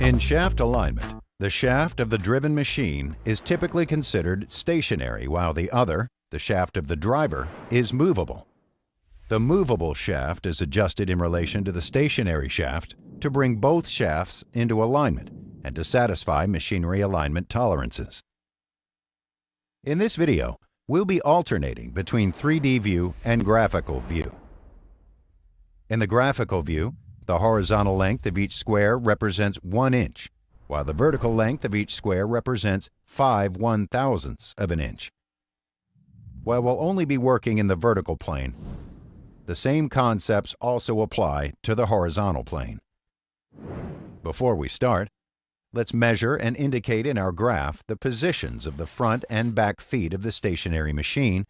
In shaft alignment, the shaft of the driven machine is typically considered stationary while the other, the shaft of the driver, is movable. The movable shaft is adjusted in relation to the stationary shaft to bring both shafts into alignment and to satisfy machinery alignment tolerances. In this video, we'll be alternating between 3D view and graphical view. In the graphical view, the horizontal length of each square represents 1 inch, while the vertical length of each square represents 5/1000ths of an inch. While we'll only be working in the vertical plane, the same concepts also apply to the horizontal plane. Before we start, let's measure and indicate in our graph the positions of the front and back feet of the stationary machine,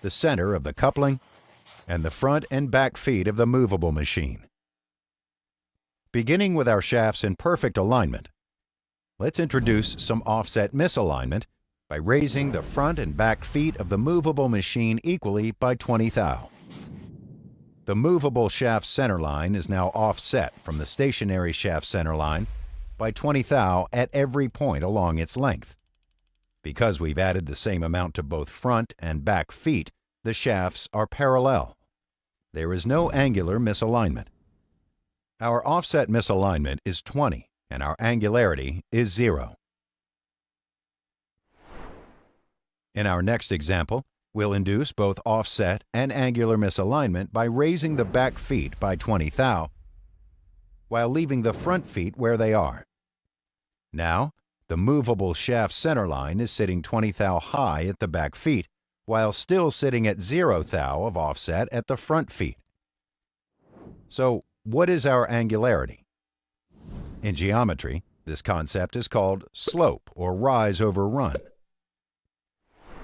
the center of the coupling, and the front and back feet of the movable machine. Beginning with our shafts in perfect alignment, let's introduce some offset misalignment by raising the front and back feet of the movable machine equally by 20 thou. The movable shaft center line is now offset from the stationary shaft center line by 20 thou at every point along its length. Because we've added the same amount to both front and back feet, the shafts are parallel. There is no angular misalignment. Our offset misalignment is 20 and our angularity is 0. In our next example, we'll induce both offset and angular misalignment by raising the back feet by 20 thou while leaving the front feet where they are. Now, the movable shaft center line is sitting 20 thou high at the back feet while still sitting at 0 thou of offset at the front feet. So, what is our angularity? In geometry, this concept is called slope or rise over run.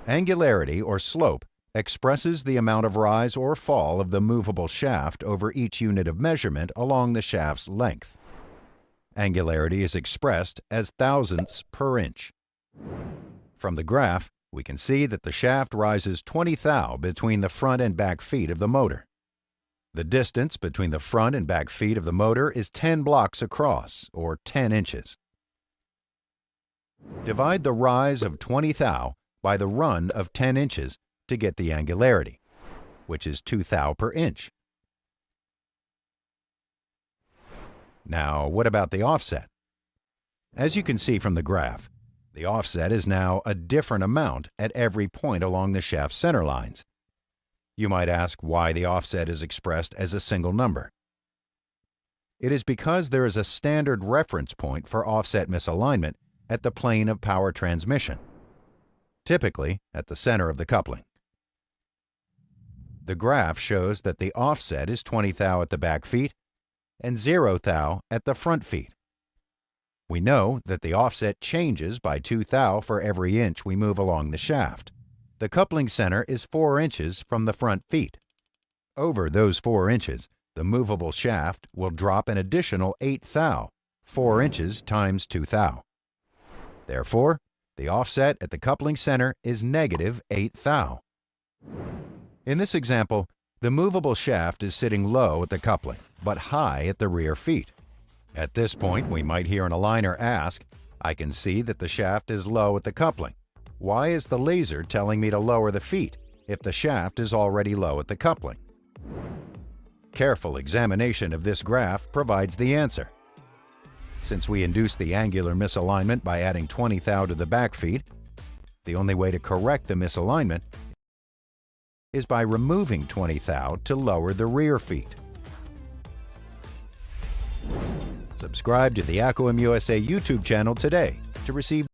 Angularity or slope expresses the amount of rise or fall of the movable shaft over each unit of measurement along the shaft's length. Angularity is expressed as thousandths per inch. From the graph, we can see that the shaft rises 20 thou between the front and back feet of the motor. The distance between the front and back feet of the motor is 10 blocks across, or 10 inches. Divide the rise of 20 thou by the run of 10 inches to get the angularity, which is 2 thou per inch. Now, what about the offset? As you can see from the graph, the offset is now a different amount at every point along the shaft center lines. You might ask why the offset is expressed as a single number. It is because there is a standard reference point for offset misalignment at the plane of power transmission, typically at the center of the coupling. The graph shows that the offset is 20 thou at the back feet and 0 thou at the front feet. We know that the offset changes by 2 thou for every inch we move along the shaft. The coupling center is 4 inches from the front feet. Over those 4 inches, the movable shaft will drop an additional 8 thou, 4 inches times 2 thou. Therefore, the offset at the coupling center is negative 8 thou. In this example, the movable shaft is sitting low at the coupling, but high at the rear feet. At this point, we might hear an aligner ask, "I can see that the shaft is low at the coupling. Why is the laser telling me to lower the feet if the shaft is already low at the coupling?" Careful examination of this graph provides the answer. Since we induced the angular misalignment by adding 20 thou to the back feet, the only way to correct the misalignment is by removing 20 thou to lower the rear feet. Subscribe to the acoem USA YouTube channel today to receive